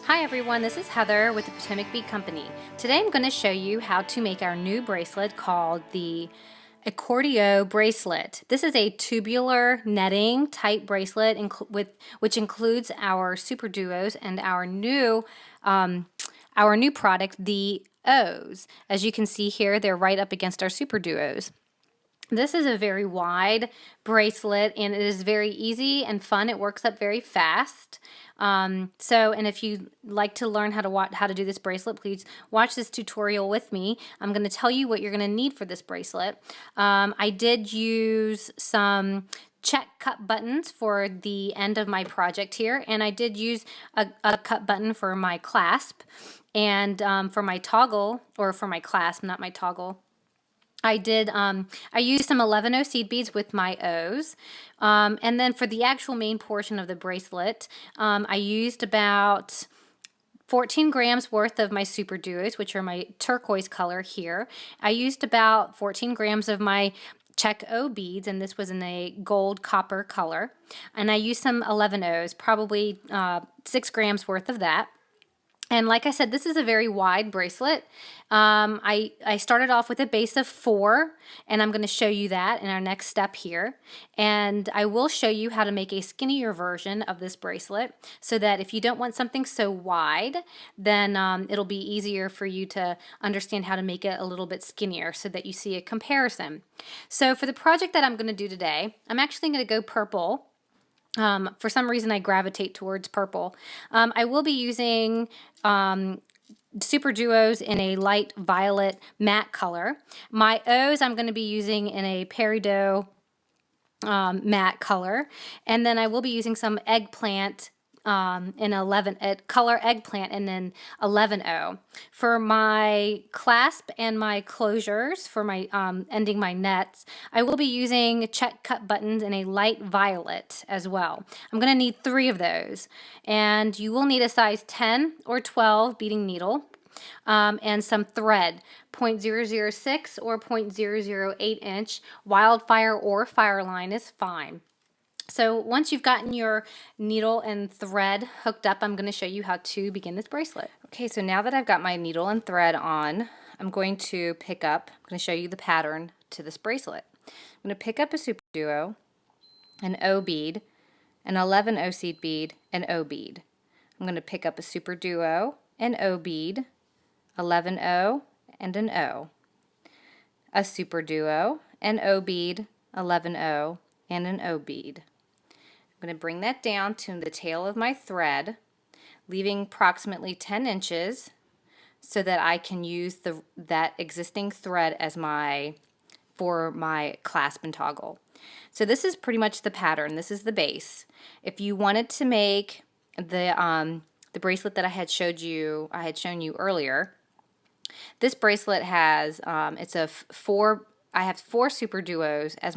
Hi everyone, this is Heather with the PotomacBeads Company. Today I'm going to show you how to make our new bracelet called the AccordiO Bracelet. This is a tubular netting type bracelet which includes our SuperDuos and our new product, the O's. As you can see here, they're right up against our SuperDuos. This is a very wide bracelet and it is very easy and fun. It works up very fast. And if you like to learn how to do this bracelet, please watch this tutorial with me. I'm going to tell you what you're going to need for this bracelet. I did use some Czech cut buttons for the end of my project here, and I did use a cut button for my clasp, and for my toggle, or for my clasp, not my toggle. I used some 11O seed beads with my O's. And then for the actual main portion of the bracelet, I used about 14 grams worth of my SuperDuos, which are my turquoise color here. I used about 14 grams of my Czech O beads, and this was in a gold copper color. And I used some 11Os, probably 6 grams worth of that. And like I said, this is a very wide bracelet. I started off with a base of 4, and I'm going to show you that in our next step here. And I will show you how to make a skinnier version of this bracelet so that if you don't want something so wide, then it'll be easier for you to understand how to make it a little bit skinnier so that you see a comparison. So for the project that I'm going to do today, I'm actually going to go purple. For some reason I gravitate towards purple. I will be using SuperDuos in a light violet matte color. My O's I'm going to be using in a peridot matte color, and then I will be using some eggplant in color eggplant and then 11O. For my clasp and my closures, for my ending my nets, I will be using Czech cut buttons in a light violet as well. I'm going to need 3 of those, and you will need a size 10 or 12 beading needle. And some thread, 0.006 or 0.008 inch. Wildfire or Fireline is fine. So once you've gotten your needle and thread hooked up, I'm going to show you how to begin this bracelet. Okay, so now that I've got my needle and thread on, I'm going to show you the pattern to this bracelet. I'm going to pick up a SuperDuo, an O bead, an 11O seed bead, an O bead. I'm going to pick up a SuperDuo, an O bead, 11O, and an O. A SuperDuo, an O bead, 11O, and an O bead. I'm going to bring that down to the tail of my thread, leaving approximately 10 inches so that I can use that existing thread as for my clasp and toggle. So this is pretty much the pattern. This is the base. If you wanted to make the bracelet that I had shown you earlier, this bracelet has I have 4 SuperDuos as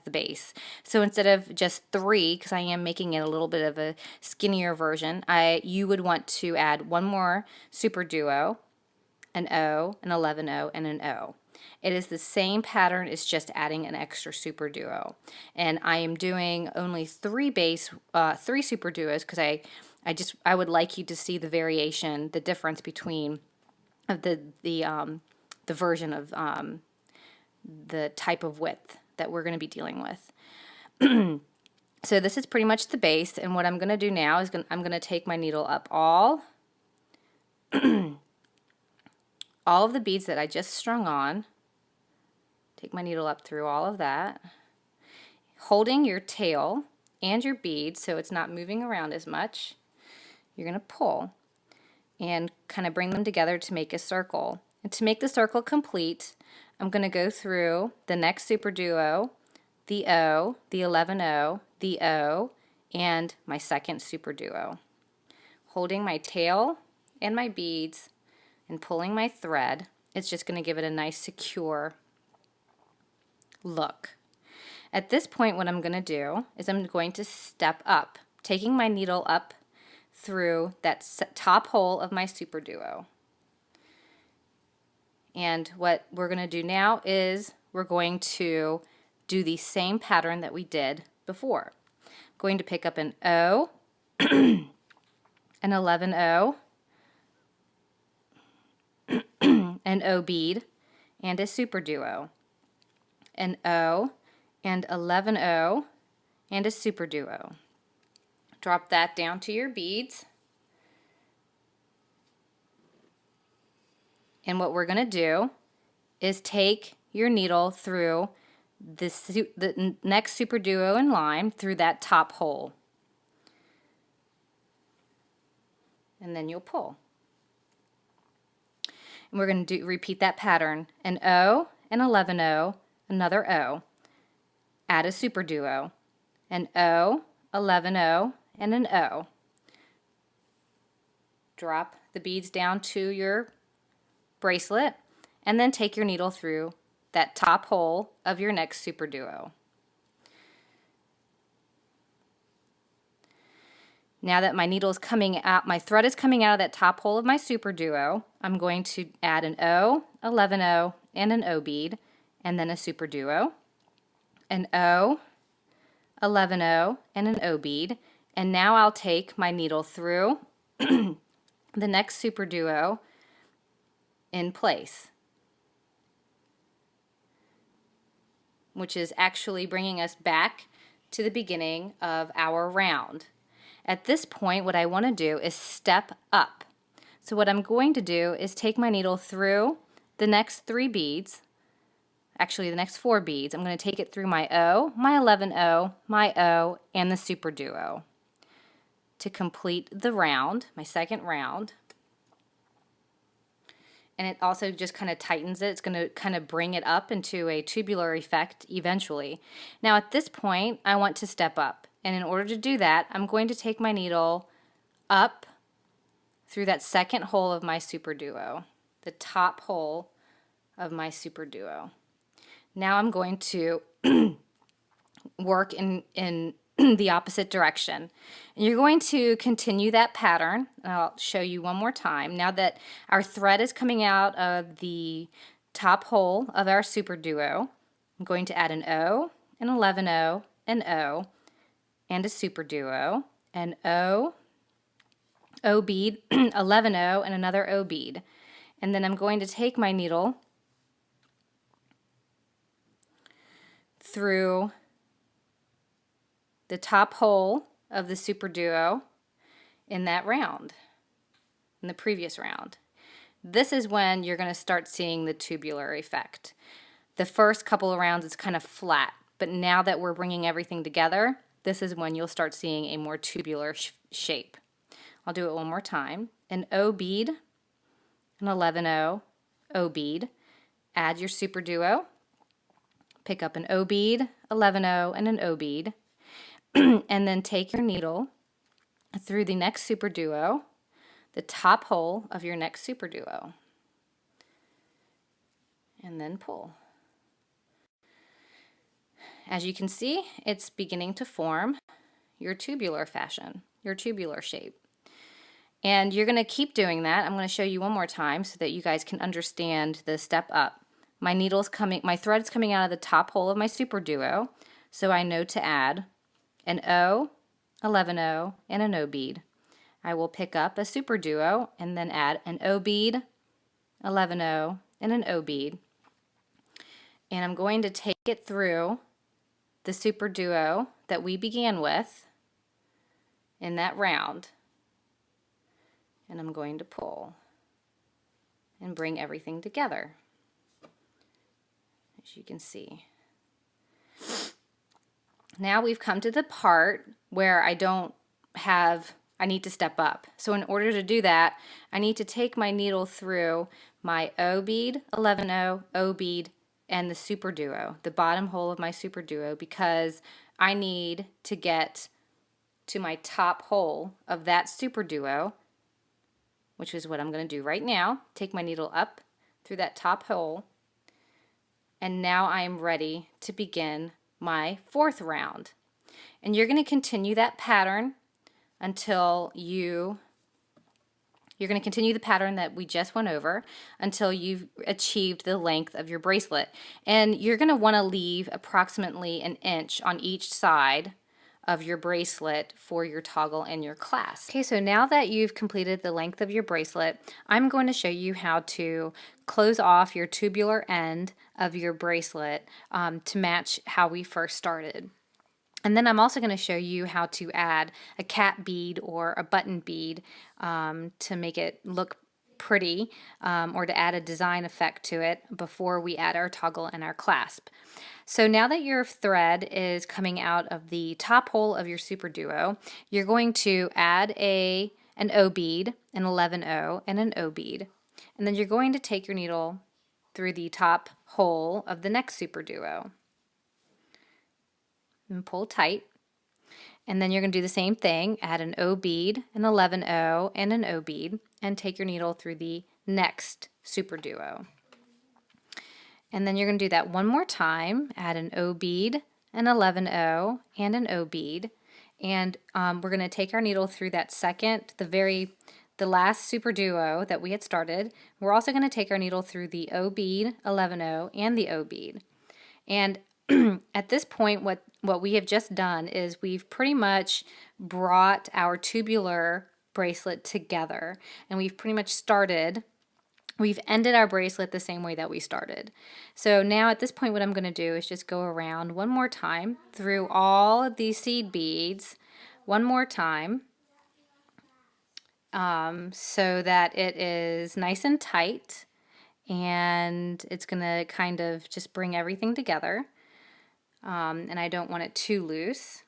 the base. So instead of just 3, because I am making it a little bit of a skinnier version, you would want to add 1 more SuperDuo, an O, an 11O, and an O. It is the same pattern, it's just adding an extra SuperDuo. And I am doing only 3 SuperDuos because I would like you to see the variation, the difference between the version of the type of width that we're going to be dealing with. So this is pretty much the base, and what I'm going to do now is I'm going to take my needle up all of the beads that I just strung on. Take my needle up through all of that, holding your tail and your bead so it's not moving around as much. You're going to pull and kind of bring them together to make a circle. And to make the circle complete, I'm going to go through the next SuperDuo, the O, the 11O, the O, and my second SuperDuo. Holding my tail and my beads and pulling my thread, it's just going to give it a nice secure look. At this point, what I'm going to do is I'm going to step up, taking my needle up through that top hole of my SuperDuo. And what we're going to do now is we're going to do the same pattern that we did before. I'm going to pick up an O, an an 11O, an O bead, and a SuperDuo, an O and 11O, and a SuperDuo. Drop that down to your beads. And what we're going to do is take your needle through the next SuperDuo in line through that top hole. And then you'll pull. And we're going to repeat that pattern. An O, an 11O, another O. Add a SuperDuo. An O, 11O, and an O. Drop the beads down to your bracelet, and then take your needle through that top hole of your next SuperDuo. Now that my needle is coming out, my thread is coming out of that top hole of my SuperDuo, I'm going to add an O, 11O, and an O bead, and then a SuperDuo, an O, 11O, and an O bead, and now I'll take my needle through the next SuperDuo in place, which is actually bringing us back to the beginning of our round. At this point, what I want to do is step up. So what I'm going to do is take my needle through the next 3 beads, actually the next 4 beads. I'm going to take it through my O, my 11O, my O, and the SuperDuo to complete the round, my second round. And it also just kind of tightens it. It's going to kind of bring it up into a tubular effect eventually. Now at this point, I want to step up. And in order to do that, I'm going to take my needle up through that second hole of my SuperDuo, the top hole of my SuperDuo. Now I'm going to work in the opposite direction. And you're going to continue that pattern. I'll show you one more time. Now that our thread is coming out of the top hole of our SuperDuo, I'm going to add an O, an 11O, an O, and a SuperDuo, an O, O bead, 11O, and another O bead. And then I'm going to take my needle through the top hole of the SuperDuo in that round, in the previous round. This is when you're going to start seeing the tubular effect. The first couple of rounds it's kind of flat, but now that we're bringing everything together, this is when you'll start seeing a more tubular shape. I'll do it one more time. An O bead, an 11O, O bead, add your SuperDuo, pick up an O bead, 11O, and an O bead, and then take your needle through the next SuperDuo, the top hole of your next SuperDuo, and then pull. As you can see, it's beginning to form your tubular fashion, your tubular shape. And you're going to keep doing that. I'm going to show you one more time so that you guys can understand the step up. My thread is coming out of the top hole of my SuperDuo, so I know to add an O, 11O, and an O bead. I will pick up a SuperDuo and then add an O bead, 11O, and an O bead. And I'm going to take it through the SuperDuo that we began with in that round. And I'm going to pull and bring everything together, as you can see. Now we've come to the part where I need to step up. So in order to do that, I need to take my needle through my O bead, 11O, O bead, and the SuperDuo, the bottom hole of my SuperDuo, because I need to get to my top hole of that SuperDuo, which is what I'm going to do right now. Take my needle up through that top hole, and now I'm ready to begin my fourth round. And you're going to continue that pattern until you're going to continue the pattern that we just went over until you've achieved the length of your bracelet. And you're going to want to leave approximately an inch on each side of your bracelet for your toggle and your clasp. Okay, so now that you've completed the length of your bracelet, I'm going to show you how to close off your tubular end of your bracelet to match how we first started. And then I'm also going to show you how to add a cap bead or a button bead to make it look pretty or to add a design effect to it before we add our toggle and our clasp. So now that your thread is coming out of the top hole of your SuperDuo, you're going to add an O bead, an 11O, and an O bead. And then you're going to take your needle through the top hole of the next SuperDuo and pull tight. And then you're going to do the same thing, add an O bead, an 11O, and an O bead, and take your needle through the next SuperDuo. And then you're going to do that one more time, add an O bead, an 11O, and an O bead. And we're going to take our needle through that second, the last SuperDuo that we had started. We're also going to take our needle through the O bead, 11O, and the O bead. And at this point, what we have just done is we've pretty much brought our tubular bracelet together, and we've pretty much we've ended our bracelet the same way that we started. So now at this point, what I'm going to do is just go around one more time through all of these seed beads one more time so that it is nice and tight, and it's going to kind of just bring everything together. And I don't want it too loose.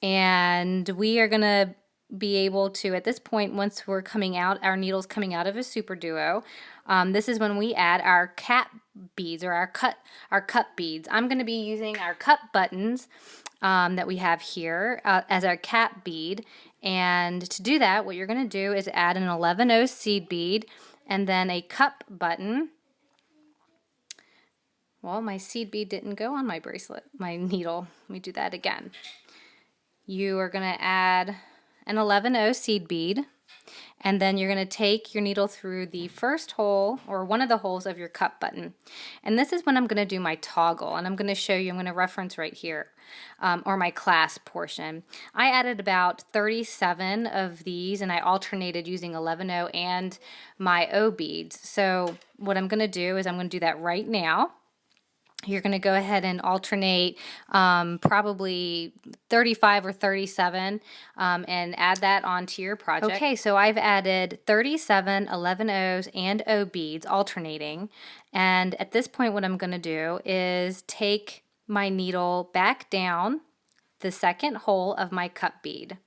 And we are going to be able to, at this point, once we're coming out, our needle's coming out of a SuperDuo, this is when we add our cap beads or our cup beads. I'm going to be using our cup buttons that we have here as our cap bead. And to do that, what you're going to do is add an 11O seed bead and then a cup button. Well, my seed bead didn't go on my bracelet, my needle. Let me do that again. You are going to add an 11O seed bead, and then you're going to take your needle through the first hole or one of the holes of your cup button. And this is when I'm going to do my toggle, and I'm going to show you, I'm going to reference right here, or my clasp portion. I added about 37 of these, and I alternated using 11O and my O beads. So what I'm going to do is I'm going to do that right now. You're going to go ahead and alternate probably 35 or 37 and add that onto your project. Okay, so I've added 37 11Os and O beads alternating. And at this point, what I'm going to do is take my needle back down the second hole of my cup bead.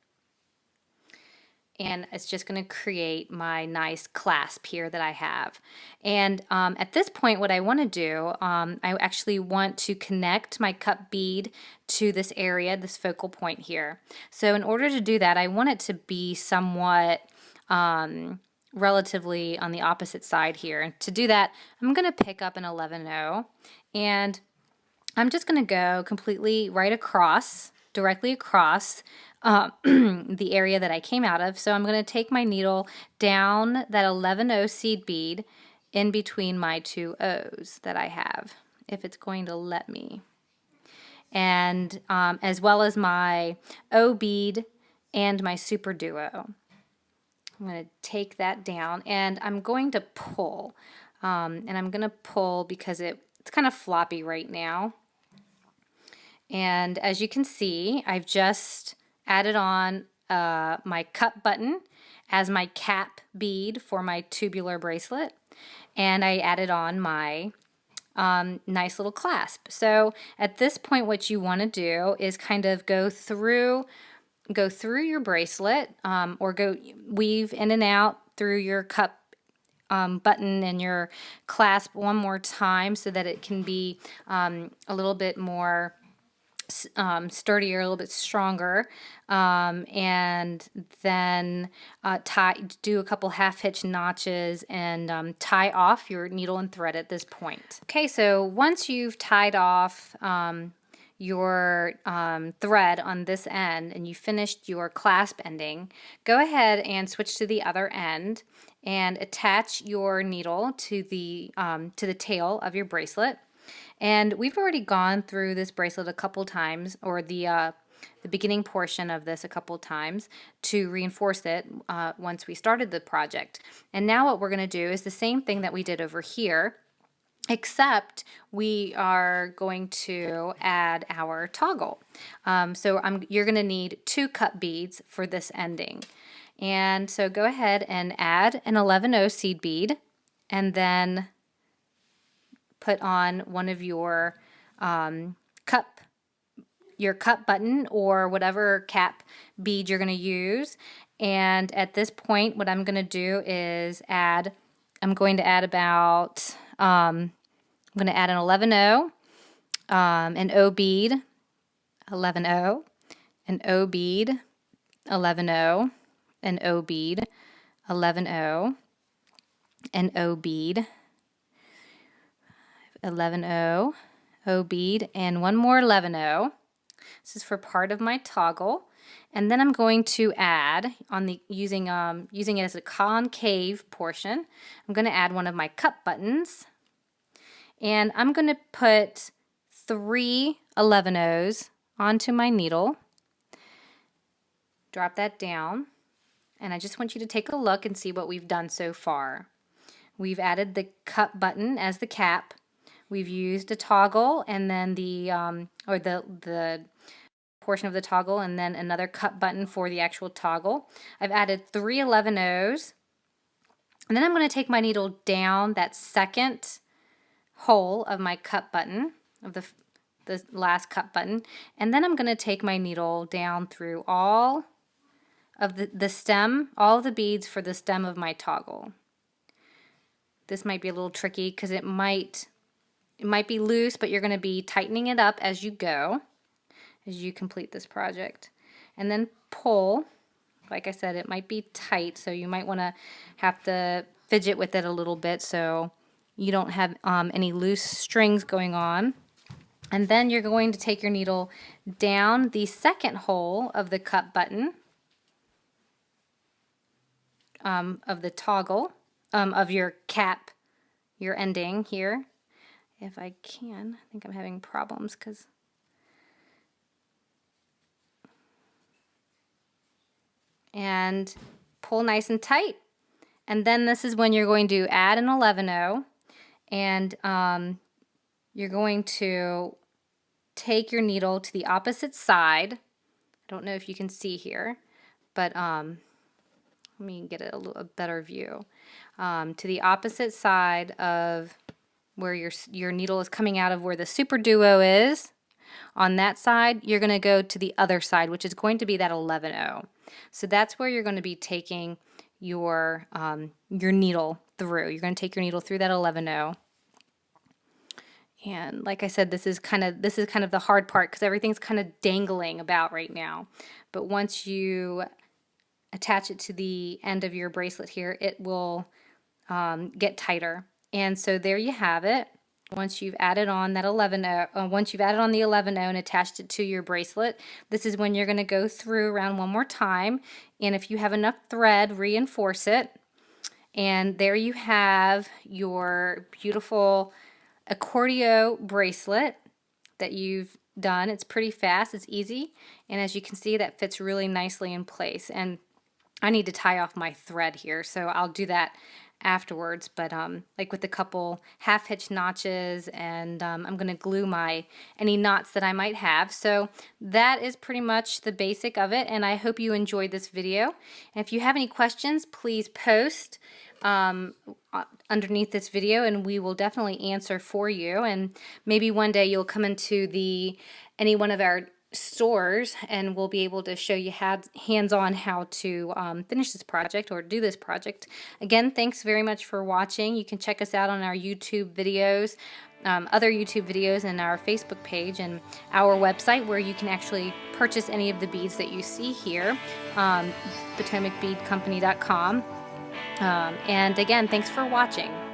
And it's just going to create my nice clasp here that I have. And at this point, what I want to do, I actually want to connect my cup bead to this area, this focal point here. So in order to do that, I want it to be somewhat relatively on the opposite side here. And to do that, I'm going to pick up an 11O, and I'm just going to go completely right across, directly across the area that I came out of. So I'm going to take my needle down that 11O seed bead in between my two O's that I have, if it's going to let me. And as well as my O bead and my SuperDuo. I'm going to take that down, and I'm going to pull. And I'm going to pull because it's kind of floppy right now. And as you can see, I've just added on my cup button as my cap bead for my tubular bracelet, and I added on my nice little clasp. So at this point, what you want to do is kind of go through your bracelet, or go weave in and out through your cup button and your clasp one more time so that it can be a little bit more sturdier, a little bit stronger, and then do a couple half hitch notches and tie off your needle and thread at this point. Okay, so once you've tied off your thread on this end and you finished your clasp ending, go ahead and switch to the other end and attach your needle to the tail of your bracelet. And we've already gone through this bracelet a couple times, or the the beginning portion of this a couple times to reinforce it once we started the project. And now what we're going to do is the same thing that we did over here, except we are going to add our toggle. You're going to need 2 cut beads for this ending. And so go ahead and add an 11/0 seed bead, and then put on one of your cup button or whatever cap bead you're going to use. And at this point, what I'm going to do is I'm going to add an 11/0, an O bead, 11/0, an O bead, 11/0, an O bead, 11/0, an O bead, 11/0, O bead, and one more 11/0. This is for part of my toggle. And then I'm going to add, using it as a concave portion, I'm going to add one of my cup buttons. And I'm going to put 3 11/0s onto my needle. Drop that down. And I just want you to take a look and see what we've done so far. We've added the cup button as the cap. We've used a toggle, and then the portion of the toggle, and then another cup button for the actual toggle. I've added 3 11/0s, and then I'm going to take my needle down that second hole of my cup button, of the last cup button, and then I'm going to take my needle down through all of the stem, all of the beads for the stem of my toggle. This might be a little tricky because it might be loose, but you're going to be tightening it up as you go, as you complete this project. And then pull. Like I said, it might be tight, so you might want to have to fidget with it a little bit so you don't have any loose strings going on. And then you're going to take your needle down the second hole of the cup button, of the toggle, of your cap, your ending here. If I can, I think I'm having problems because and pull nice and tight. And then this is when you're going to add an 11/0, and you're going to take your needle to the opposite side. I don't know if you can see here, but let me get a better view. To the opposite side of where your needle is coming out of, where the SuperDuo is. On that side, you're going to go to the other side, which is going to be that 11/0. So that's where you're going to be taking your needle through. You're going to take your needle through that 11/0. And like I said, this is kind of the hard part because everything's kind of dangling about right now. But once you attach it to the end of your bracelet here, it will get tighter. And so there you have it. Once you've added on that 11/0, once you've added on the 11/0 and attached it to your bracelet, this is when you're going to go through around one more time. And if you have enough thread, reinforce it. And there you have your beautiful AccordiO bracelet that you've done. It's pretty fast, it's easy, and as you can see, that fits really nicely in place. And I need to tie off my thread here, so I'll do that afterwards, but like with a couple half hitch notches, and I'm going to glue any knots that I might have. So that is pretty much the basic of it, and I hope you enjoyed this video. And if you have any questions, please post underneath this video, and we will definitely answer for you. And maybe one day you'll come into any one of our stores and we'll be able to show you hands-on how to finish this project or do this project. Again, thanks very much for watching. You can check us out on our YouTube videos, other YouTube videos, and our Facebook page and our website, where you can actually purchase any of the beads that you see here, PotomacBeadCompany.com. And again, thanks for watching.